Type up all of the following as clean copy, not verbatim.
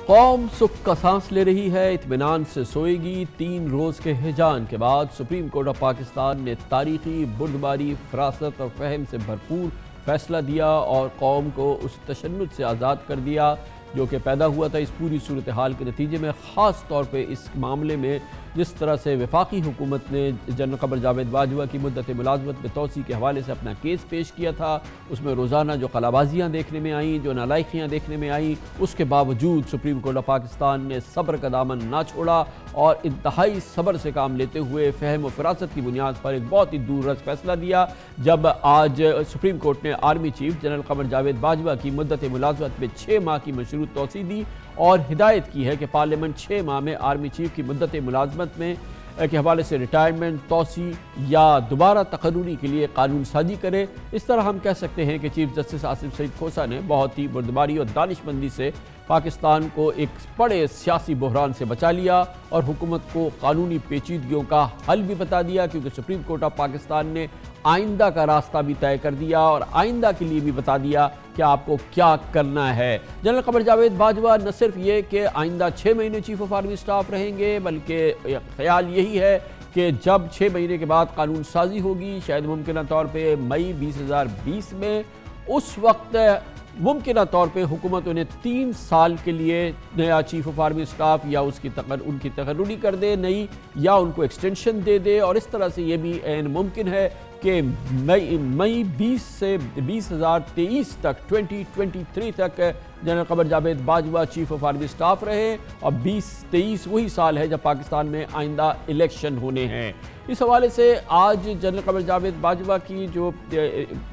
قوم سکھ کا سانس لے رہی ہے، اطمینان سے سوئے گی۔ 3 روز کے ہجان کے بعد سپریم کورٹ آف پاکستان نے تاریخی بردباری، فراست اور فہم سے بھرپور فیصلہ دیا اور قوم کو اس تشنج سے آزاد کر دیا جو کہ پیدا ہوا تھا۔ اس پوری صورتحال کے نتیجے میں خاص طور پہ اس معاملے میں جس طرح سے وفاقی حکومت نے جنرل قمر جاوید باجوہ کی مدت ملازمت میں توسیع کے حوالے سے اپنا کیس پیش کیا تھا، اس میں روزانہ جو قلابازیاں دیکھنے میں آئیں، جو نالائقیاں دیکھنے میں آئیں، اس کے باوجود سپریم کورٹ آف پاکستان نے صبر کا دامن نہ چھوڑا اور انتہائی صبر سے کام لیتے ہوئے فہم و فراست کی بنیاد پر ایک بہت ہی دور رس فیصلہ دیا جب آج سپریم کورٹ نے army chief general Qamar Javed Bajwa کی مدت ملازمت میں 6 ماہ کی مشروط توسیع دی اور ہدایت کی ہے کہ پارلیمنٹ 6 ماہ میں آرمی چیف کی مدت ملازمت میں کے حوالے سے ریٹائرمنٹ، توسیع یا دوبارہ تقرری کے لیے قانون سازی کرے۔ اس طرح ہم کہہ سکتے ہیں کہ چیف جسٹس عاصم سعید کھوسہ نے بہت ہی بردباری اور دانشمندی سے پاکستان کو ایک بڑے سیاسی بحران سے بچا لیا اور حکومت کو قانونی پیچیدگیوں کا حل بھی بتا دیا، کیونکہ سپریم کورٹ آف پاکستان نے آئندہ کا راستہ بھی طے کر دیا اور آئندہ کے لیے بھی بتا دیا کہ آپ کو کیا کرنا ہے۔ جنرل قمر جاوید باجوہ نہ صرف یہ کہ آئندہ 6 مہینے چیف آف آرمی سٹاف رہیں گے، بلکہ خیال یہی ہے کہ جب 6 مہینے کے بعد قانون سازی ہوگی، شاید ممکنہ طور پہ مئی 2020 میں، اس وقت ممکنہ طور پہ حکومت انہیں 3 سال کے لیے نیا چیف آف آرمی سٹاف یا ان کی تقرری کر دے نئی، یا ان کو ایکسٹینشن دے دے، اور اس طرح سے یہ بھی عین ممکن ہے کہ مئی 20 سے 2023 تک 2023 تک general Qamar Javed Bajwa chief of army staff رہے اور 2023 وہی سال ہے جب پاکستان میں آئندہ الیکشن ہونے ہیں۔ اس حوالے سے آج جنرل قمر جاوید باجوہ کی جو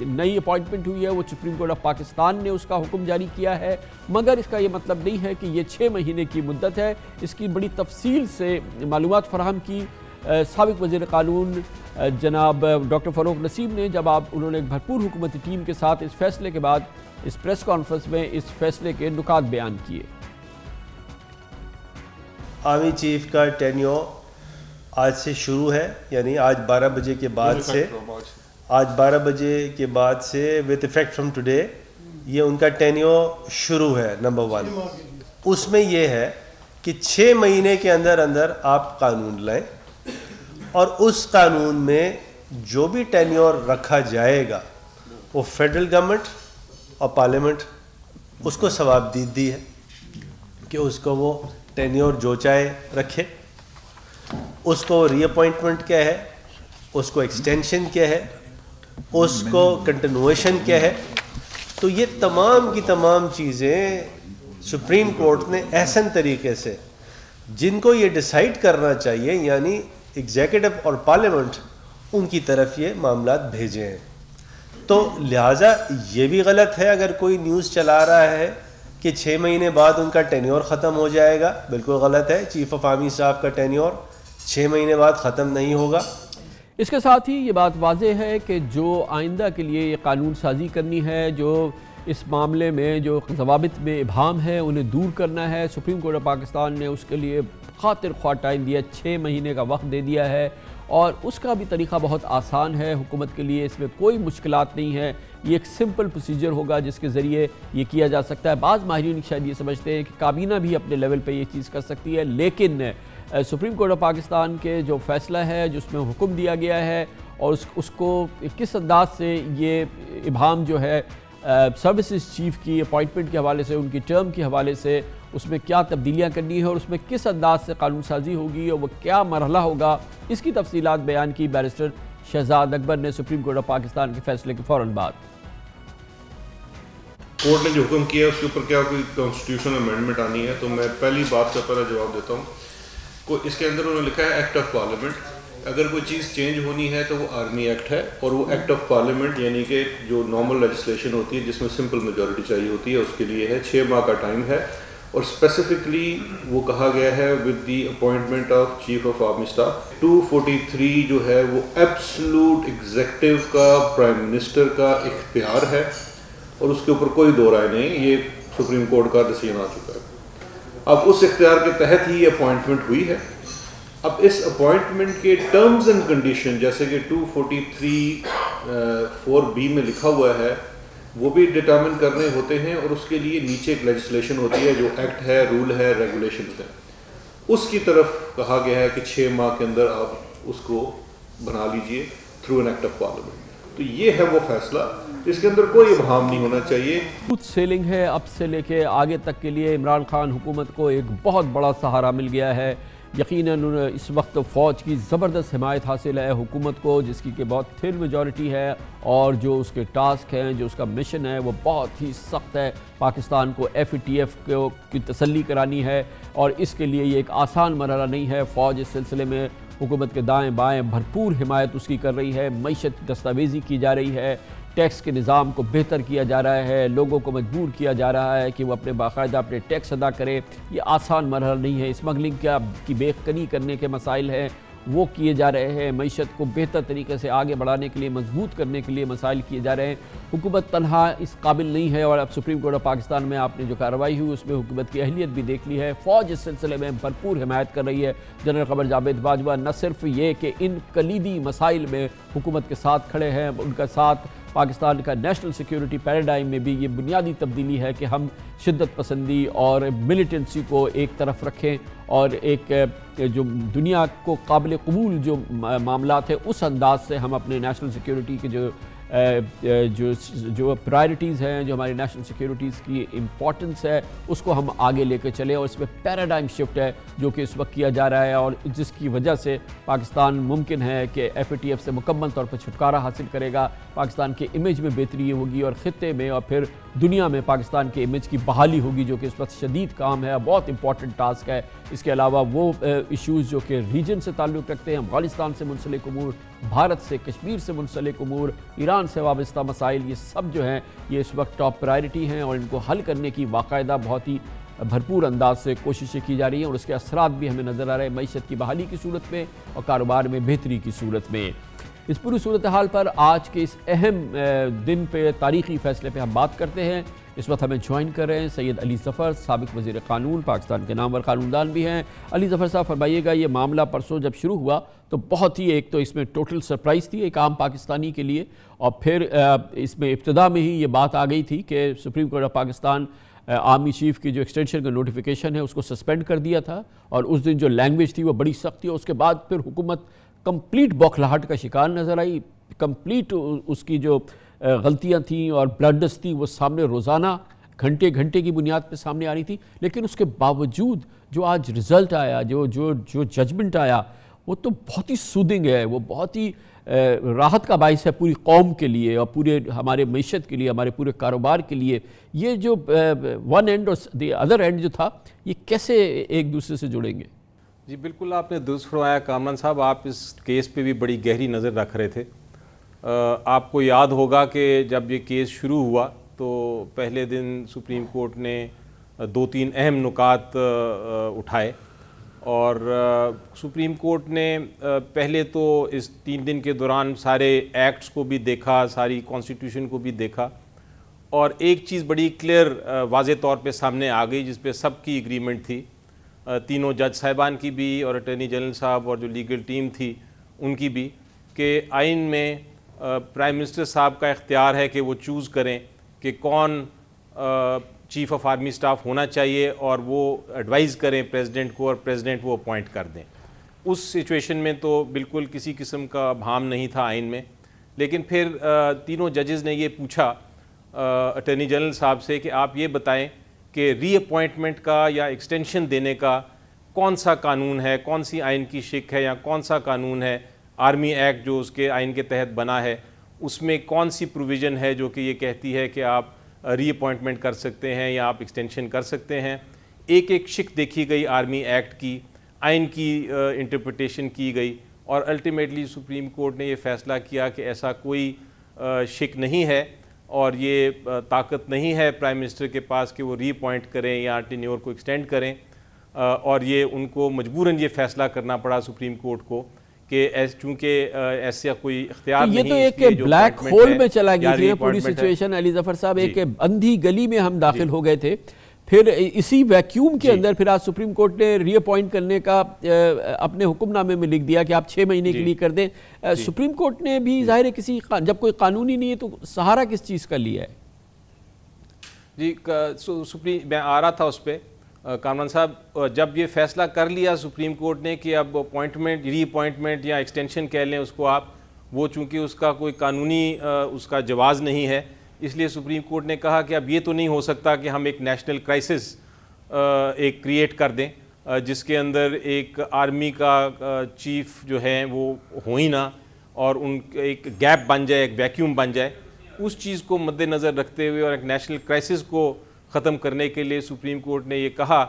نئی اپوائنٹمنٹ ہوئی ہے وہ سپریم کورٹ آف پاکستان نے اس کا حکم جاری کیا ہے، مگر اس کا یہ مطلب نہیں ہے کہ یہ 6 مہینے کی مدت ہے۔ اس کی بڑی تفصیل سے معلومات فراہم کی سابق وزیر قانون جناب ڈاکٹر فاروق نسیم نے جب انہوں نے ایک بھرپور حکومتی ٹیم کے ساتھ اس فیصلے کے بعد اس پریس کانفرنس میں اس فیصلے کے نکات بیان کیے۔ آرمی چیف کا ٹینیور آج سے شروع ہے، یعنی آج 12 بجے کے بعد سے وتھ افیکٹ فرام ٹوڈے یہ ان کا ٹینیور شروع ہے۔ نمبر 1 اس میں یہ ہے کہ 6 مہینے کے اندر آپ قانون لائیں اور اس قانون میں جو بھی ٹینیور رکھا جائے گا وہ فیڈرل گورنمنٹ اور پارلیمنٹ اس کو ثوابدید دی ہے کہ اس کو وہ ٹینیور جو چاہے رکھے، اس کو ری اپوائنٹمنٹ کیا ہے، اس کو ایکسٹینشن کیا ہے، اس کو کنٹینویشن کیا ہے۔ تو یہ تمام کی تمام چیزیں سپریم کورٹ نے احسن طریقے سے جن کو یہ ڈیسائیڈ کرنا چاہیے، یعنی ایگزیکٹو اور پارلیمنٹ، ان کی طرف یہ معاملات بھیجے ہیں۔ تو لہٰذا یہ بھی غلط ہے اگر کوئی نیوز چلا رہا ہے کہ 6 مہینے بعد ان کا ٹینیور ختم ہو جائے گا۔ بالکل غلط ہے۔ چیف آف آرمی صاحب کا ٹینیور 6 مہینے بعد ختم نہیں ہوگا۔ اس کے ساتھ ہی یہ بات واضح ہے کہ جو آئندہ کے لیے یہ قانون سازی کرنی ہے، جو اس معاملے میں جو ضوابط میں ابہام ہے انہیں دور کرنا ہے، سپریم کورٹ آف پاکستان نے اس کے لیے خاطر خواہ ٹائم دیا، 6 مہینے کا وقت دے دیا ہے، اور اس کا بھی طریقہ بہت آسان ہے حکومت کے لیے، اس میں کوئی مشکلات نہیں ہے۔ یہ ایک سمپل پروسیجر ہوگا جس کے ذریعے یہ کیا جا سکتا ہے۔ بعض ماہرین شاید یہ سمجھتے ہیں کہ کابینہ بھی اپنے لیول پہ یہ چیز کر سکتی ہے، لیکن سپریم کورٹ آف پاکستان کے جو فیصلہ ہے جس میں حکم دیا گیا ہے اور اس کو کس انداز سے یہ ابہام جو ہے سروسز چیف کی اپوائنٹمنٹ کے حوالے سے، ان کی ٹرم کے حوالے سے، اس میں کیا تبدیلیاں کرنی ہے اور اس میں کس انداز سے قانون سازی ہوگی اور وہ کیا مرحلہ ہوگا، اس کی تفصیلات بیان کی بیرسٹر شہزاد اکبر نے سپریم کورٹ آف پاکستان کے فیصلے کے فوراً بعد۔ کورٹ نے جو حکم کیا ہے اس کے اوپر کیا کوئی کانسٹیٹیوشن امینڈمنٹ آنی ہے، تو میں پہلی بات کا پہلا جواب دیتا ہوں۔ اس کے اندر انہوں نے لکھا ہے ایکٹ آف پارلیمنٹ، اگر کوئی چیز چینج ہونی ہے تو وہ آرمی ایکٹ ہے، اور وہ ایکٹ آف پارلیمنٹ یعنی کہ جو نارمل لیجسلیشن ہوتی ہے جس میں سمپل میجورٹی چاہیے ہوتی ہے اس کے لیے ہے، 6 ماہ کا ٹائم ہے، اور اسپیسیفکلی وہ کہا گیا ہے with the appointment of chief of army staff. 243 جو ہے وہ ایبسلوٹ ایگزیکٹو کا، پرائم منسٹر کا اختیار ہے، اور اس کے اوپر کوئی دو رائے نہیں، یہ سپریم کورٹ کا ڈیسیژن آ چکا ہے۔ اب اس اختیار کے تحت ہی یہ اپوائنٹمنٹ ہوئی ہے۔ اب اس اپوائنٹمنٹ کے ٹرمز اینڈ کنڈیشن جیسے کہ 243 4B میں لکھا ہوا ہے وہ بھی ڈٹرمن کرنے ہوتے ہیں، اور اس کے لیے نیچے ایک لیجسلیشن ہوتی ہے جو ایکٹ ہے، رول ہے، ریگولیشنز ہے. اس کی طرف کہا گیا ہے کہ 6 ماہ کے اندر آپ اس کو بنا لیجئے through an act of parliament. تو یہ ہے وہ فیصلہ، اس کے اندر کوئی ابہام نہیں ہونا چاہیے. اسموتھ سیلنگ ہے اب سے لے کے آگے تک کے لیے. عمران خان حکومت کو ایک بہت بڑا سہارا مل گیا ہے. یقیناً اس وقت فوج کی زبردست حمایت حاصل ہے حکومت کو، جس کی کہ بہت تھن میجورٹی ہے، اور جو اس کے ٹاسک ہیں، جو اس کا مشن ہے، وہ بہت ہی سخت ہے. پاکستان کو FATF کی تسلی کرانی ہے، اور اس کے لیے یہ ایک آسان مرحلہ نہیں ہے. فوج اس سلسلے میں حکومت کے دائیں بائیں بھرپور حمایت اس کی کر رہی ہے. معیشت کی دستاویزی کی جا رہی ہے، ٹیکس کے نظام کو بہتر کیا جا رہا ہے، لوگوں کو مجبور کیا جا رہا ہے کہ وہ اپنے باقاعدہ اپنے ٹیکس ادا کرے. یہ آسان مرحلہ نہیں ہے. اسمگلنگ کی بے کنی کرنے کے مسائل ہیں، وہ کیے جا رہے ہیں. معیشت کو بہتر طریقے سے آگے بڑھانے کے لیے، مضبوط کرنے کے لیے مسائل کیے جا رہے ہیں. حکومت تنہا اس قابل نہیں ہے، اور اب سپریم کورٹ آف پاکستان میں آپ نے جو کارروائی ہوئی اس میں حکومت کی اہلیت بھی دیکھ لی ہے. فوج اس سلسلے میں بھرپور حمایت کر رہی ہے. جنرل قمر جاوید باجوہ نہ صرف یہ کہ ان کلیدی مسائل میں حکومت کے ساتھ کھڑے ہیں، ان کا ساتھ پاکستان کا نیشنل سیکیورٹی پیراڈائم میں بھی یہ بنیادی تبدیلی ہے کہ ہم شدت پسندی اور ملیٹنسی کو ایک طرف رکھیں، اور ایک جو دنیا کو قابل قبول جو معاملات ہیں اس انداز سے ہم اپنے نیشنل سیکیورٹی کے جو پرائرٹیز ہیں، جو ہماری نیشنل سیکیورٹیز کی امپورٹنس ہے، اس کو ہم آگے لے کے چلیں. اور اس میں پیراڈائم شفٹ ہے جو کہ اس وقت کیا جا رہا ہے، اور جس کی وجہ سے پاکستان ممکن ہے کہ FATF سے مکمل طور پر چھٹکارا حاصل کرے گا. پاکستان کے امیج میں بہتری ہوگی، اور خطے میں اور پھر دنیا میں پاکستان کے امیج کی بحالی ہوگی، جو کہ اس وقت شدید کام ہے، بہت امپورٹنٹ ٹاسک ہے. اس کے علاوہ وہ ایشوز جو کہ ریجن سے تعلق رکھتے ہیں، افغانستان سے منسلک امور، بھارت سے، کشمیر سے منسلک امور، ایران سے وابستہ مسائل، یہ سب جو ہیں یہ اس وقت ٹاپ پرائرٹی ہیں، اور ان کو حل کرنے کی باقاعدہ بہت ہی بھرپور انداز سے کوششیں کی جا رہی ہیں، اور اس کے اثرات بھی ہمیں نظر آ رہے ہیں معیشت کی بحالی کی صورت میں اور کاروبار میں بہتری کی صورت میں. اس پوری صورتحال پر آج کے اس اہم دن پہ، تاریخی فیصلے پہ ہم بات کرتے ہیں. اس وقت ہمیں جوائن کر رہے ہیں سید علی ظفر، سابق وزیر قانون، پاکستان کے نامور قانوندان بھی ہیں. علی ظفر صاحب فرمائیے گا، یہ معاملہ پرسوں جب شروع ہوا تو بہت ہی ایک تو اس میں ٹوٹل سرپرائز تھی ایک عام پاکستانی کے لیے، اور پھر اس میں ابتدا میں ہی یہ بات آ گئی تھی کہ supreme court of Pakistan army chief کی جو ایکسٹینشن کا نوٹیفیکیشن ہے اس کو سسپینڈ کر دیا تھا، اور اس دن جو لینگویج تھی وہ بڑی سخت تھی. اور اس کے بعد پھر حکومت کمپلیٹ بوکھلاہٹ کا شکار نظر آئی. کمپلیٹ اس کی جو غلطیاں تھیں اور بلنڈرز تھیں وہ سامنے روزانہ گھنٹے کی بنیاد پہ سامنے آ رہی تھی. لیکن اس کے باوجود جو آج رزلٹ آیا، جو ججمنٹ آیا، وہ تو بہت ہی سودنگ ہے، وہ بہت ہی راحت کا باعث ہے پوری قوم کے لیے اور پورے ہمارے معیشت کے لیے، ہمارے پورے کاروبار کے لیے. یہ جو ون اینڈ اور دی ادر اینڈ جو تھا، یہ کیسے ایک دوسرے سے جڑیں گے؟ جی بالکل آپ نے درست فرمایا کامران صاحب. آپ اس کیس پہ بھی بڑی گہری نظر رکھ رہے تھے. آپ کو یاد ہوگا کہ جب یہ کیس شروع ہوا تو پہلے دن سپریم کورٹ نے 2-3 اہم نکات اٹھائے، اور سپریم کورٹ نے پہلے تو اس 3 دن کے دوران سارے ایکٹس کو بھی دیکھا، ساری کانسٹیٹیوشن کو بھی دیکھا، اور ایک چیز بڑی کلیئر واضح طور پہ سامنے آ گئی جس پہ سب کی ایگریمنٹ تھی، تینوں جج صاحبان کی بھی اور اٹارنی جنرل صاحب اور جو لیگل ٹیم تھی ان کی بھی، کہ آئین میں پرائم منسٹر صاحب کا اختیار ہے کہ وہ چوز کریں کہ کون چیف آف آرمی سٹاف ہونا چاہیے، اور وہ ایڈوائز کریں پریزیڈنٹ کو، اور پریزیڈنٹ وہ اپوائنٹ کر دیں. اس سچویشن میں تو بالکل کسی قسم کا ابہام نہیں تھا آئین میں. لیکن پھر تینوں ججز نے یہ پوچھا اٹارنی جنرل صاحب سے کہ آپ یہ بتائیں کہ ری اپوائنٹمنٹ کا یا ایکسٹینشن دینے کا کون سا قانون ہے، کون سی آئین کی شک ہے، یا کون سا قانون ہے، آرمی ایکٹ جو اس کے آئین کے تحت بنا ہے اس میں کون سی پروویژن ہے جو کہ یہ کہتی ہے کہ آپ ری اپوائنٹمنٹ کر سکتے ہیں یا آپ ایکسٹینشن کر سکتے ہیں. ایک شک دیکھی گئی آرمی ایکٹ کی، آئین کی انٹرپریٹیشن کی گئی، اور الٹیمیٹلی سپریم کورٹ نے یہ فیصلہ کیا کہ ایسا کوئی شک نہیں ہے، اور یہ طاقت نہیں ہے پرائم منسٹر کے پاس کہ وہ ری اپوائنٹ کریں یا ٹینیور کو ایکسٹینڈ کریں. اور یہ ان کو مجبوراً یہ فیصلہ کرنا پڑا سپریم کورٹ کو کہ چونکہ ایسا کوئی اختیار نہیں. یہ تو ایک بلیک ہول میں چلا گئی تھی پوری سچویشن علی ظفر صاحب. ایک اندھی گلی میں ہم داخل ہو گئے تھے. پھر اسی ویکیوم کے اندر پھر آج سپریم کورٹ نے ری اپوائنٹ کرنے کا اپنے حکم نامے میں لکھ دیا کہ آپ 6 مہینے کے لیے کر دیں. سپریم کورٹ نے بھی ظاہر ہے جب کوئی قانونی نہیں ہے تو سہارا کس چیز کا لیا ہے؟ جی سپریم میں آ رہا تھا اس پہ کامران صاحب، جب یہ فیصلہ کر لیا سپریم کورٹ نے کہ اب اپوائنٹمنٹ ری اپوائنٹمنٹ یا ایکسٹینشن کہہ لیں اس کو آپ، وہ چونکہ اس کا کوئی قانونی اس کا جواز نہیں ہے، اس لیے سپریم کورٹ نے کہا کہ اب یہ تو نہیں ہو سکتا کہ ہم ایک نیشنل کرائسس ایک کریٹ کر دیں جس کے اندر ایک آرمی کا چیف جو ہے وہ ہو ہی نہ، اور ان ایک گیپ بن جائے، ایک ویکیوم بن جائے۔ اس چیز کو مد نظر رکھتے ہوئے اور ایک نیشنل کرائسس کو ختم کرنے کے لیے سپریم کورٹ نے یہ کہا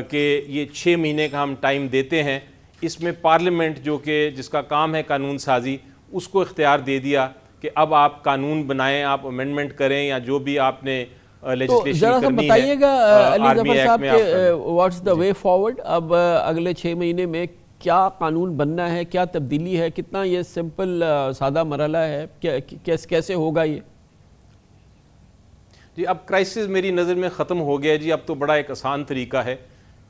کہ یہ 6 مہینے کا ہم ٹائم دیتے ہیں، اس میں پارلیمنٹ جو کہ جس کا کام ہے قانون سازی، اس کو اختیار دے دیا کہ اب آپ قانون بنائیں، آپ امینڈمنٹ کریں یا جو بھی آپ نے لیجسلیشن کرنی ہے۔ بتائیے گا علی ظفر صاحب کہ واٹس دا وے فارورڈ، اب اگلے 6 مہینے میں کیا قانون بننا ہے، کیا تبدیلی ہے، کتنا یہ سمپل سادہ مرحلہ ہے، کیسے ہوگا یہ؟ جی اب کرائسس میری نظر میں ختم ہو گیا جی، اب تو بڑا ایک آسان طریقہ ہے،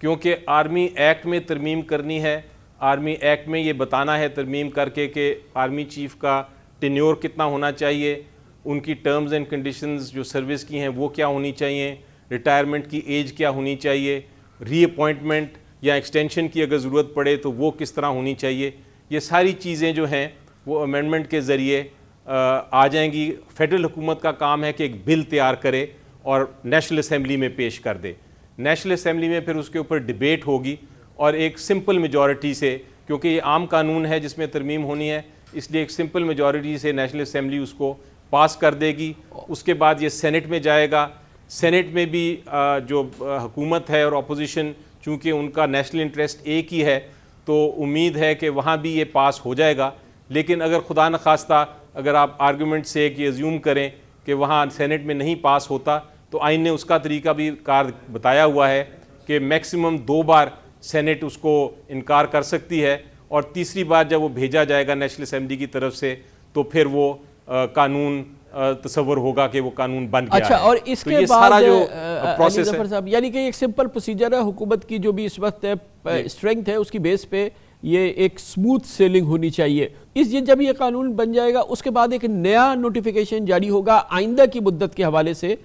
کیونکہ آرمی ایکٹ میں ترمیم کرنی ہے، آرمی ایکٹ میں یہ بتانا ہے ترمیم کر کے کہ آرمی چیف کا ٹینیور کتنا ہونا چاہیے، ان کی ٹرمز اینڈ کنڈیشنز جو سروس کی ہیں وہ کیا ہونی چاہیے، ریٹائرمنٹ کی ایج کیا ہونی چاہیے، ری اپوائنٹمنٹ یا ایکسٹینشن کی اگر ضرورت پڑے تو وہ کس طرح ہونی چاہیے، یہ ساری چیزیں جو ہیں وہ امینڈمنٹ کے ذریعے آ جائیں گی۔ فیڈرل حکومت کا کام ہے کہ ایک بل تیار کرے اور نیشنل اسمبلی میں پیش کر دے، نیشنل اسمبلی میں پھر اس کے اوپر ڈیبیٹ ہوگی اور ایک سمپل میجورٹی سے، کیونکہ یہ عام قانون ہے جس میں ترمیم ہونی ہے، اس لیے ایک سمپل میجورٹی سے نیشنل اسمبلی اس کو پاس کر دے گی۔ اس کے بعد یہ سینٹ میں جائے گا، سینٹ میں بھی جو حکومت ہے اور اپوزیشن چونکہ ان کا نیشنل انٹرسٹ ایک ہی ہے تو امید ہے کہ وہاں بھی یہ پاس ہو جائے گا۔ لیکن اگر خدا نخواستہ اگر آپ آرگومنٹ سے ایک یہ ازیوم کریں کہ وہاں سینٹ میں نہیں پاس ہوتا، تو آئین نے اس کا طریقہ بھی کار بتایا ہوا ہے کہ میکسیمم 2 بار سینٹ اس کو انکار کر سکتی ہے، اور تیسری بار جب وہ بھیجا جائے گا نیشنل اسمبلی کی طرف سے تو پھر وہ قانون تصور ہوگا کہ وہ قانون بن گیا ہے۔ اچھا، اور اس کے بعد علی ظفر صاحب یعنی کہ ایک سمپل پروسیجر ہے، حکومت کی جو بھی اس وقت اسٹرینگتھ ہے اس کی بیس پہ یہ ایک سموتھ سیلنگ ہونی چاہیے۔ جب یہ قانون بن جائے گا اس کے بعد ایک نیا نوٹیفیکیشن جاری ہوگا آئندہ کی مدت کے حوالے سے،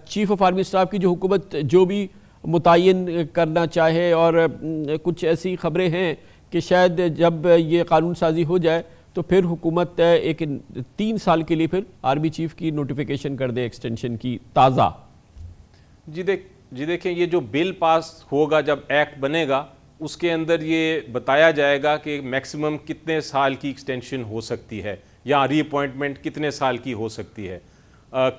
چیف آف آرمی اسٹاف کی جو حکومت جو بھی متعین کرنا چاہے، اور کچھ ایسی خبریں ہیں کہ شاید جب یہ قانون سازی ہو جائے تو پھر حکومت ایک 3 سال کے لیے پھر آرمی چیف کی نوٹیفیکیشن کر دے ایکسٹینشن کی تازہ۔ جی دیکھیں یہ جو بل پاس ہوگا، جب ایکٹ بنے گا اس کے اندر یہ بتایا جائے گا کہ میکسیمم کتنے سال کی ایکسٹینشن ہو سکتی ہے یا ری اپوائنٹمنٹ کتنے سال کی ہو سکتی ہے۔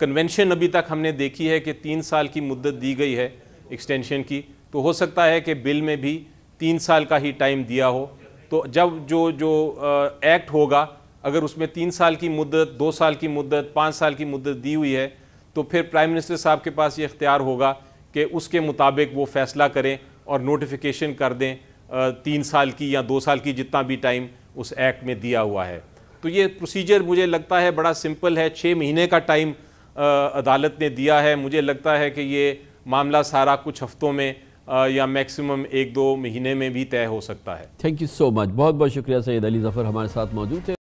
کنونشن ابھی تک ہم نے دیکھی ہے کہ 3 سال کی مدت دی گئی ہے ایکسٹینشن کی، تو ہو سکتا ہے کہ بل میں بھی 3 سال کا ہی ٹائم دیا ہو، تو جب جو ایکٹ ہوگا اگر اس میں 3 سال کی مدت، 2 سال کی مدت، 5 سال کی مدت دی ہوئی ہے تو پھر پرائم منسٹر صاحب کے پاس یہ اختیار ہوگا کہ اس کے مطابق وہ فیصلہ کریں اور نوٹیفیکیشن کر دیں 3 سال کی یا 2 سال کی، جتنا بھی ٹائم اس ایکٹ میں دیا ہوا ہے۔ تو یہ پروسیجر مجھے لگتا ہے بڑا سمپل ہے، 6 مہینے کا ٹائم عدالت نے دیا ہے، مجھے لگتا ہے کہ یہ معاملہ سارا کچھ ہفتوں میں یا میکسیمم 1-2 مہینے میں بھی طے ہو سکتا ہے۔ تھینک یو سو مچ، بہت بہت شکریہ سید علی ظفر ہمارے ساتھ موجود تھے۔